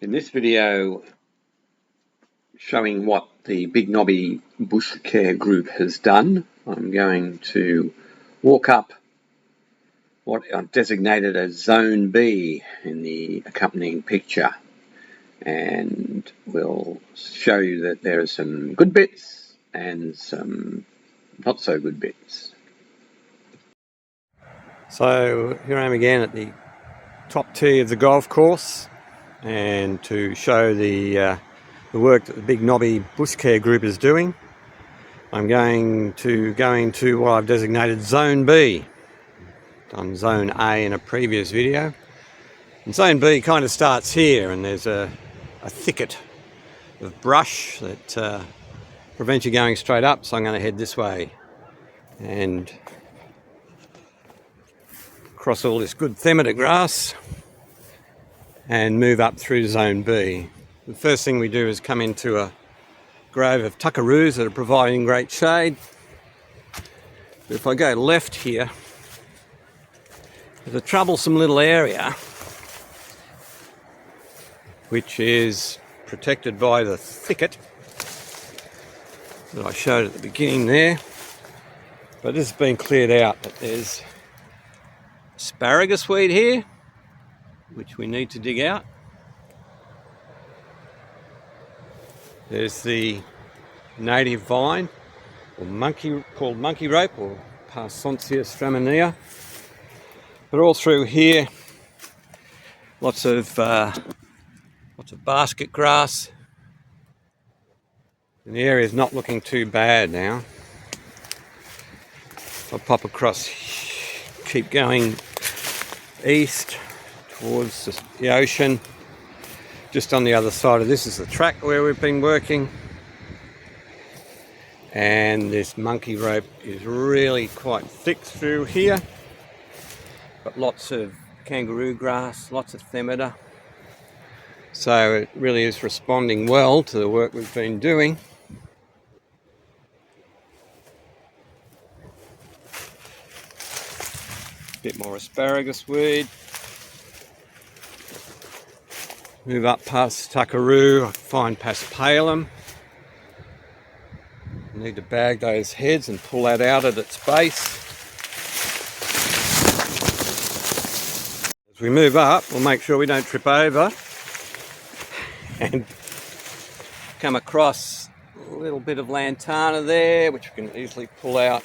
In this video showing what the Big Nobby Bush Care group has done, I'm going to walk up what I've designated as Zone B in the accompanying picture, and we'll show you that there are some good bits and some not so good bits. So here I am again at the top tee of the golf course, and to show the work that the Big Nobby Bush Care group is doing, I'm going to go into what I've designated Zone B. Done Zone A in a previous video. And Zone B kind of starts here, and there's a thicket of brush that prevents you going straight up, so I'm going to head this way and cross all this good themata grass and move up through Zone B. The first thing we do is come into a grove of tuckaroos that are providing great shade. But if I go left here, there's a troublesome little area which is protected by the thicket that I showed at the beginning there. But this has been cleared out, but there's asparagus weed here, which we need to dig out. There's the native vine, or monkey, called monkey rope, or Parsonsia straminea. But all through here, lots of basket grass. And the area's not looking too bad now. I'll pop across, keep going east towards the ocean. Just on the other side of this is the track where we've been working. And this monkey rope is really quite thick through here. Got lots of kangaroo grass, lots of themata. So it really is responding well to the work we've been doing. Bit more asparagus weed. Move up past tuckaroo, I find paspalum. Need to bag those heads and pull that out at its base. As we move up, we'll make sure we don't trip over and come across a little bit of lantana there, which we can easily pull out.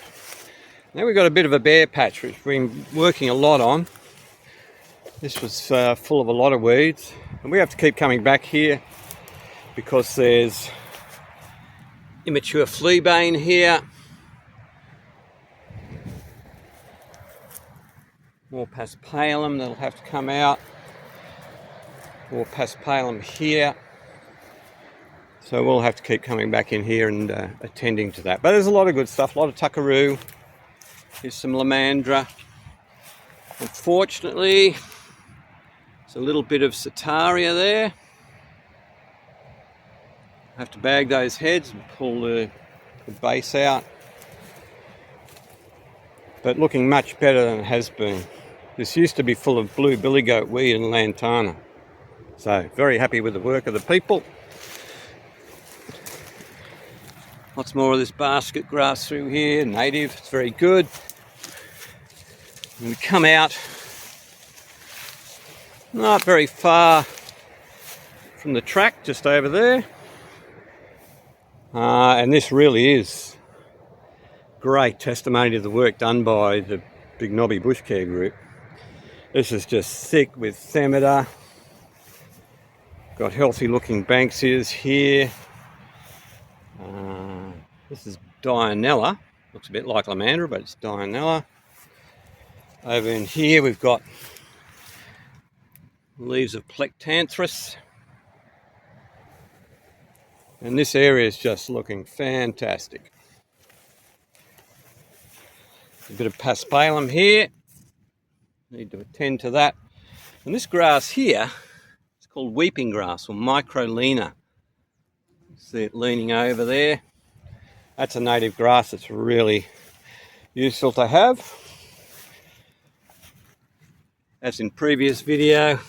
Now we've got a bit of a bare patch, which we've been working a lot on. This was full of a lot of weeds, and we have to keep coming back here because there's immature fleabane here. More paspalum that'll have to come out. More paspalum here. So we'll have to keep coming back in here and attending to that. But there's a lot of good stuff, a lot of tuckaroo. Here's some lamandra. Unfortunately, there's a little bit of setaria there. Have to bag those heads and pull the base out. But looking much better than it has been. This used to be full of blue billygoat weed and lantana. So very happy with the work of the people. Lots more of this basket grass through here, native, it's very good. And we come out not very far from the track, just over there. And this really is great testimony to the work done by the Big Nobby Bush Care group. This is just thick with themata. Got healthy looking banksias here. This is Dianella. Looks a bit like lamandra, but it's Dianella. Over in here we've got leaves of Plectanthrus. And this area is just looking fantastic. A bit of paspalum here. Need to attend to that. And this grass here, it's called weeping grass or microlena. See it leaning over there. That's a native grass that's really useful to have. As in previous video,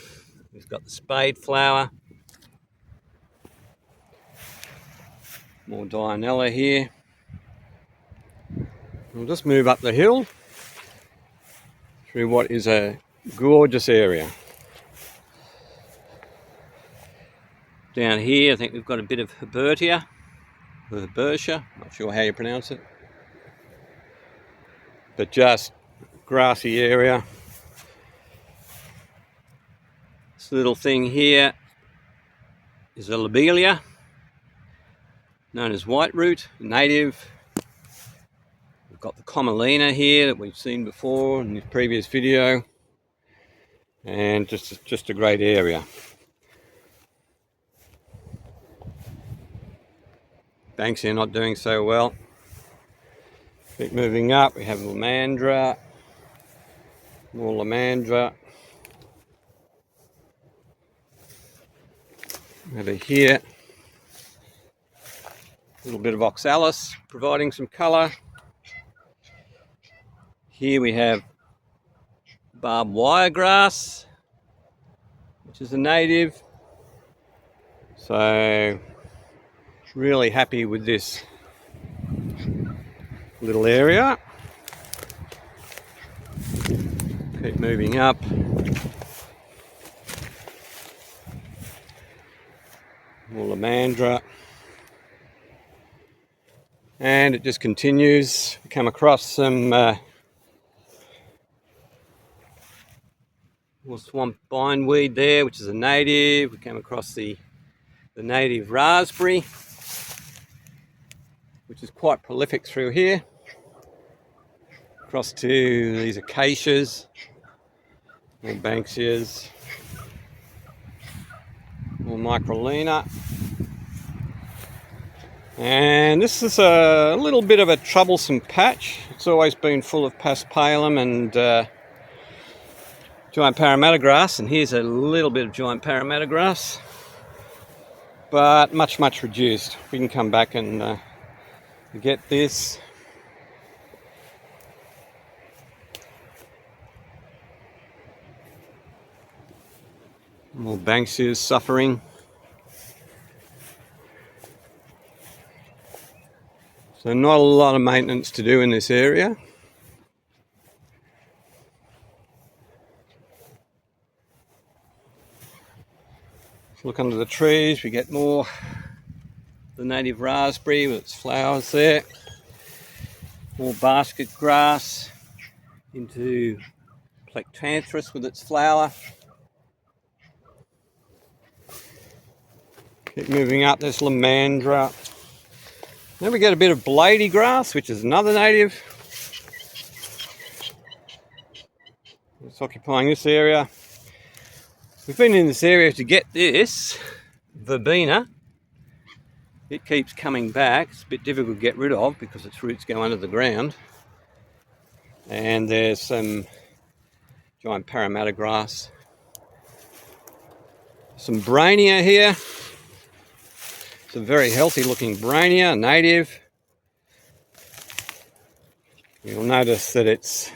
we've got the spade flower. More Dianella here. We'll just move up the hill through what is a gorgeous area. Down here I think we've got a bit of Herbertia, not sure how you pronounce it, but just grassy area. This little thing here is a lobelia, known as whiteroot, native. We've got the commelina here that we've seen before in the previous video, and just a great area. Banksia not doing so well. Keep moving up, we have Lomandra, more Lomandra. Over here, a little bit of Oxalis providing some colour. Here we have barbed wire grass, which is a native. So really happy with this little area. Keep moving up. More Lomandra. And it just continues. We come across some more swamp bindweed there, which is a native. We came across the native raspberry, which is quite prolific through here. Across to these acacias, more banksias, more microlina. And this is a little bit of a troublesome patch. It's always been full of paspalum and giant Parramatta grass, and here's a little bit of giant Parramatta grass, but much reduced. We can come back and get this. More banksias suffering. So not a lot of maintenance to do in this area. Look under the trees, we get more the native raspberry with its flowers there. More basket grass into Plectanthrus with its flower. Keep moving up, there's Lomandra. Then we get a bit of blady grass, which is another native. It's occupying this area. We've been in this area to get this verbena. It keeps coming back. It's a bit difficult to get rid of because its roots go under the ground. And there's some giant Parramatta grass. Some Brainia here. It's a very healthy looking Brainia, native. You'll notice that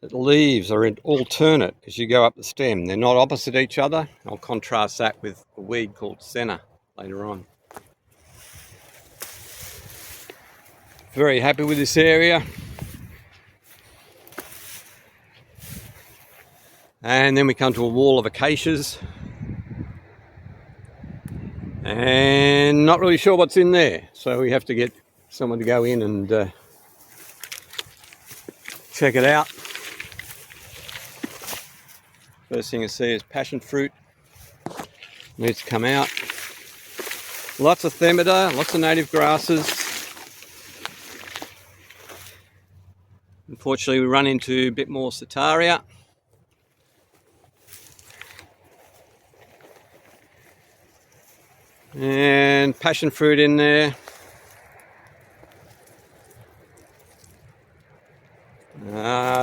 the leaves are alternate as you go up the stem. They're not opposite each other. I'll contrast that with a weed called senna later on. Very happy with this area. And then we come to a wall of acacias. And not really sure what's in there. So we have to get someone to go in and check it out. First thing you see is passion fruit. Needs to come out. Lots of themida, lots of native grasses. Unfortunately, we run into a bit more setaria. And passion fruit in there.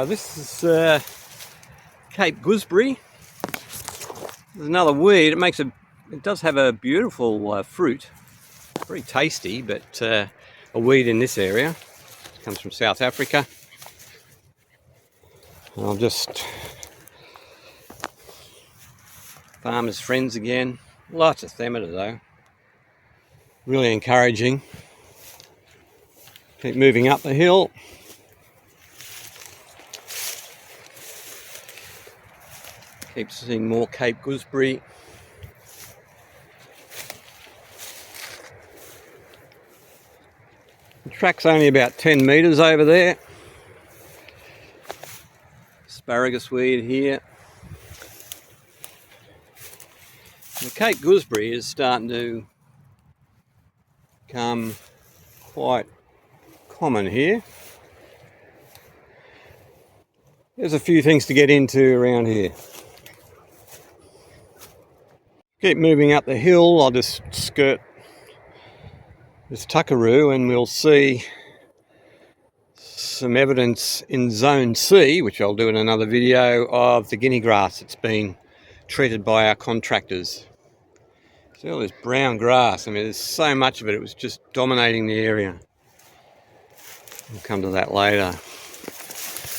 This is Cape gooseberry. There's another weed. It does have a beautiful fruit. Very tasty, but a weed in this area. It comes from South Africa. I'll just farmers friends again. Lots of themida though. really encouraging. Keep moving up the hill. Keep seeing more Cape gooseberry. The track's only about 10 metres over there. Asparagus weed here. The Cape gooseberry is starting to become quite common here. There's a few things to get into around here. Keep moving up the hill. I'll just skirt this tuckaroo and we'll see some evidence in Zone C, which I'll do in another video, of the guinea grass that's been treated by our contractors. See all this brown grass, I mean there's so much of it, it was just dominating the area. We'll come to that later.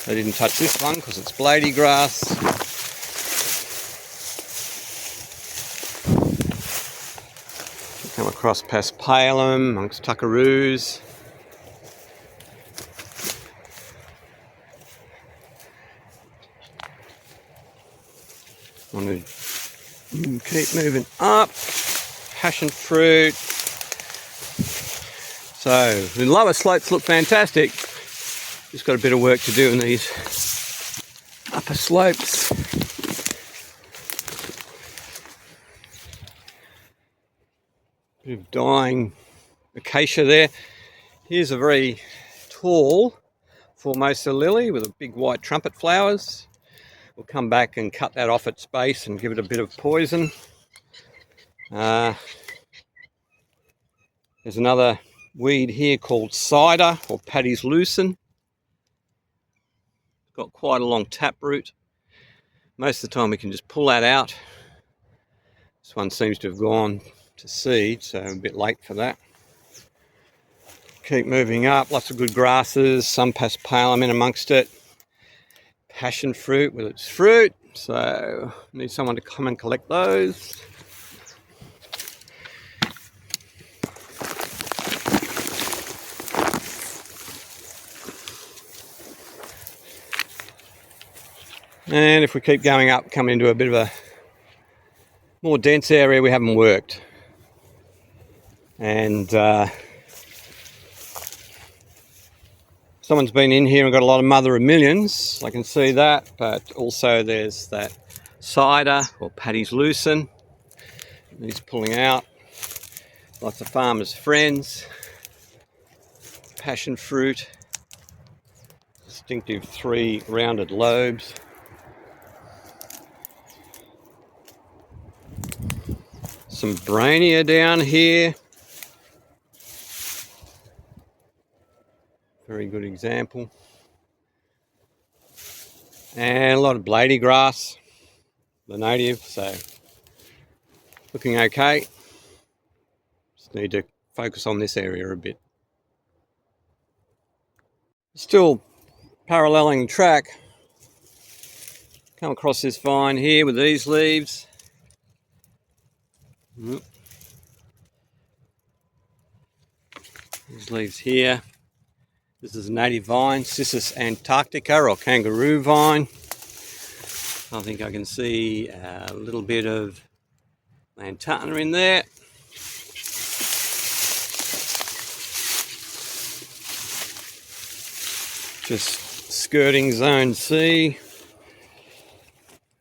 They didn't touch this one because it's blady grass. Come across paspalum amongst tuckaroos. Want to keep moving up. Passion fruit. So the lower slopes look fantastic. Just got a bit of work to do in these upper slopes. Bit of dying acacia there. Here's a very tall Formosa lily with a big white trumpet flowers. We'll come back and cut that off its base and give it a bit of poison. There's another weed here called cider or Paddy's lucerne. It's got quite a long taproot. Most of the time we can just pull that out. This one seems to have gone to seed, so a bit late for that. Keep moving up, lots of good grasses, some paspalum in amongst it. Passion fruit with its fruit, so need someone to come and collect those. And if we keep going up, come into a bit of a more dense area we haven't worked. And someone's been in here and got a lot of mother of millions, I can see that, but also there's that cider or Paddy's lucerne. He's pulling out. Lots of farmers' friends. Passion fruit. Distinctive 3 rounded lobes. Some brainia down here. Very good example. And a lot of blady grass, the native, so looking okay. Just need to focus on this area a bit. Still paralleling track. Come across this vine here with these leaves. These leaves here. This is a native vine, Cissus antarctica or kangaroo vine. I think I can see a little bit of lantana in there. Just skirting Zone C.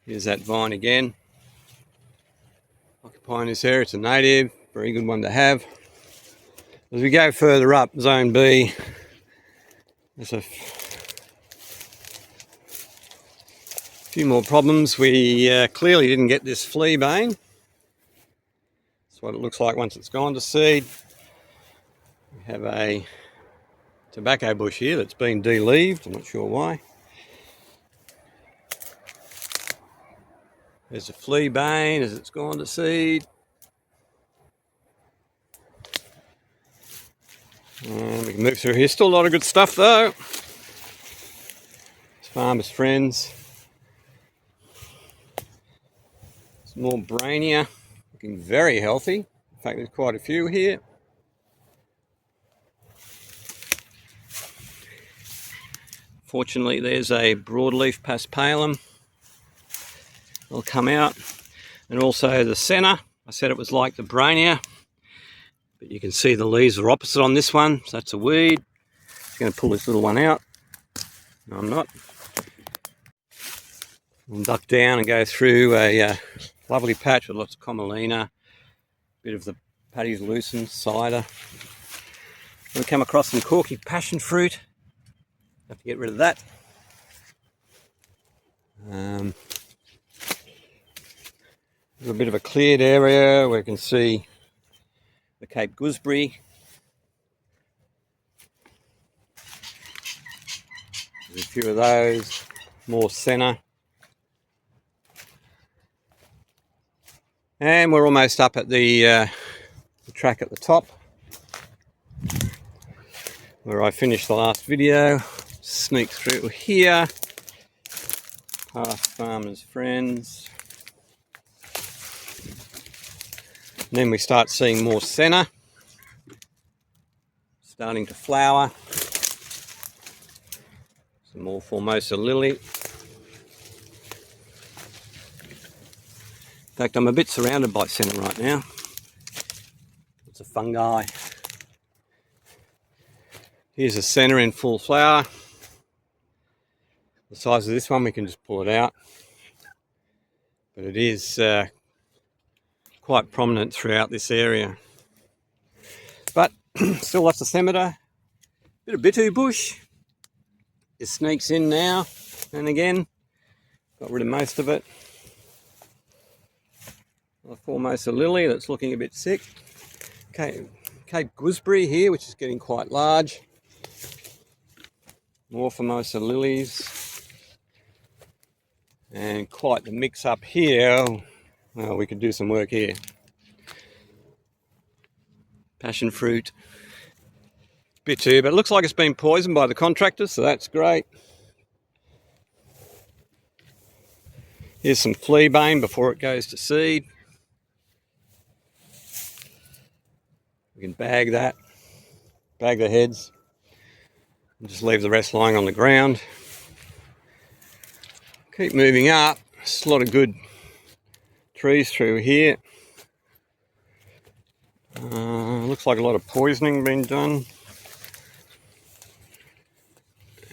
Here's that vine again. Occupying this area, it's a native, very good one to have. As we go further up, Zone B, there's a few more problems. We clearly didn't get this flea bane. That's what it looks like once it's gone to seed. We have a tobacco bush here that's been de-leaved, I'm not sure why. There's a flea bane as it's gone to seed. And we can move through here. Still a lot of good stuff though. It's farmers' friends. Some more brainia, looking very healthy. In fact, there's quite a few here. Fortunately, there's a broadleaf paspalum. It'll come out. And also the centre. I said it was like the Brania, but you can see the leaves are opposite on this one, so that's a weed. I'm going to pull this little one out. No, I'm not. I'll duck down and go through a lovely patch with lots of commelina, bit of the Paddy's Lucent cider. We come across some corky passion fruit. Have to get rid of that. There's a bit of a cleared area where you can see the Cape gooseberry. There's a few of those, more centre. And we're almost up at the track at the top, where I finished the last video. Sneak through here, past farmers' friends. And then we start seeing more centre, starting to flower. Some more Formosa lily. In fact, I'm a bit surrounded by centre right now. It's a fungi. Here's a centre in full flower. The size of this one, we can just pull it out. But it is quite prominent throughout this area. But still lots of Themata. Bit of Bitu bush. It sneaks in now and again. Got rid of most of it. A Formosa lily that's looking a bit sick. Cape gooseberry here, which is getting quite large. More Formosa lilies. And quite the mix up here. Well, we could do some work here. Passion fruit. Bitu, but it looks like it's been poisoned by the contractors, so that's great. Here's some fleabane before it goes to seed. We can bag that, bag the heads, and just leave the rest lying on the ground. Keep moving up. There's a lot of good trees through here. Looks like a lot of poisoning being done.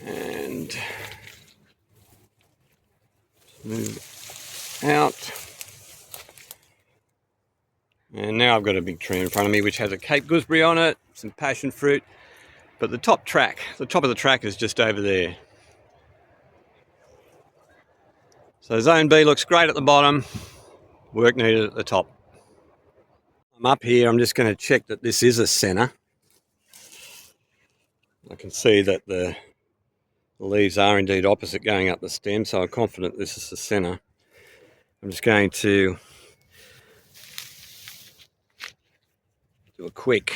And move out. And now I've got a big tree in front of me which has a Cape gooseberry on it, some passion fruit. But the top of the track is just over there. So Zone B looks great at the bottom, work needed at the top. I'm up here, I'm just going to check that this is a centre. I can see that the leaves are indeed opposite going up the stem, so I'm confident this is the centre. I'm just going to do a quick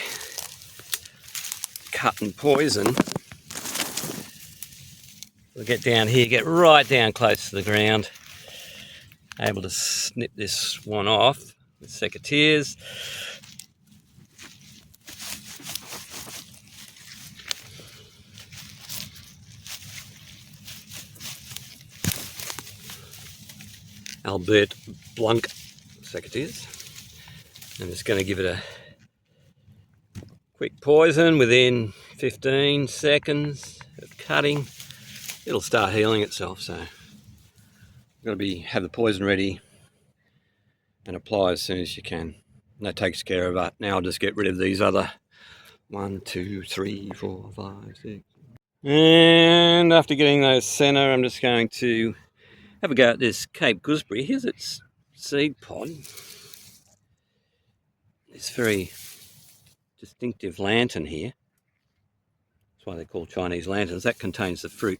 cut and poison. We'll get down here, get right down close to the ground. Able to snip this one off with secateurs. Albert Blanc secateurs. I'm just going to give it a quick poison within 15 seconds of cutting. It'll start healing itself, so you've got to have the poison ready and apply as soon as you can. And that takes care of it. Now I'll just get rid of these other 1, 2, 3, 4, 5, 6. And after getting those centre, I'm just going to have a go at this Cape gooseberry. Here's its seed pod. This very distinctive lantern here. That's why they're called Chinese lanterns. That contains the fruit.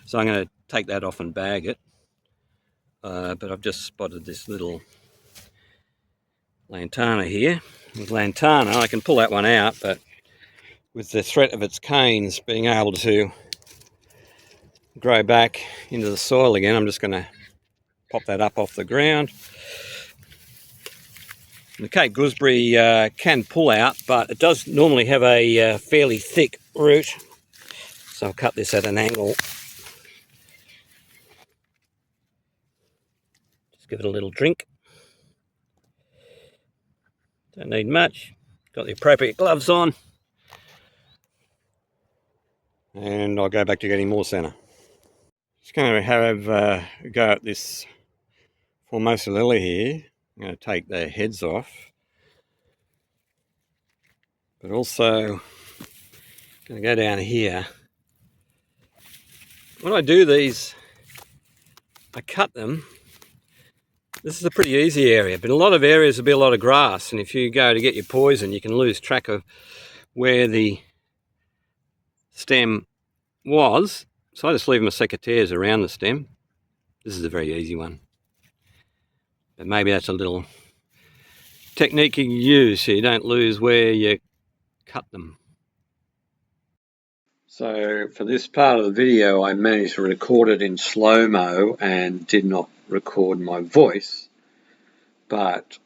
So I'm going to take that off and bag it. But I've just spotted this little lantana here. With lantana, I can pull that one out, but with the threat of its canes being able to grow back into the soil again, I'm just going to pop that up off the ground. The Cape gooseberry can pull out, but it does normally have a fairly thick root. So I'll cut this at an angle give it a little drink. Don't need much. Got the appropriate gloves on. And I'll go back to getting more senna. Just going to have a go at this Formosa lily here. I'm going to take the heads off. But also, going to go down here. When I do these, I cut them. This is a pretty easy area, but in a lot of areas there'll be a lot of grass, and if you go to get your poison, you can lose track of where the stem was. So I just leave my secateurs around the stem. This is a very easy one. But maybe that's a little technique you can use so you don't lose where you cut them. So for this part of the video, I managed to record it in slow-mo and did not record my voice. But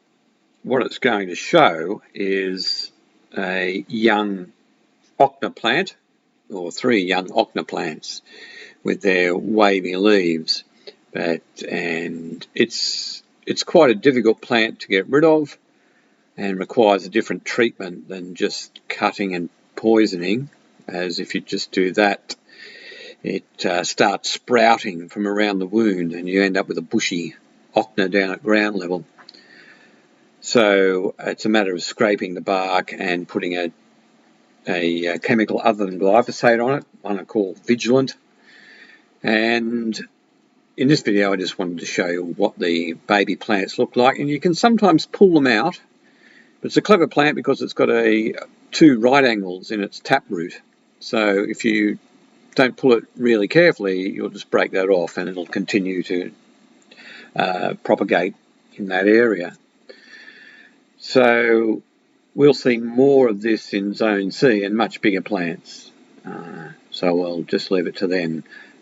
what it's going to show is a young ochna plant, or 3 young ochna plants with their wavy leaves. And it's quite a difficult plant to get rid of and requires a different treatment than just cutting and poisoning, as if you just do that, it starts sprouting from around the wound and you end up with a bushy ochna down at ground level. So it's a matter of scraping the bark and putting a chemical other than glyphosate on it, one I call Vigilant. And in this video I just wanted to show you what the baby plants look like, and you can sometimes pull them out, but it's a clever plant because it's got 2 right angles in its taproot. So if you don't pull it really carefully, you'll just break that off and it'll continue to propagate in that area. So we'll see more of this in Zone C and much bigger plants. So I'll just leave it to then.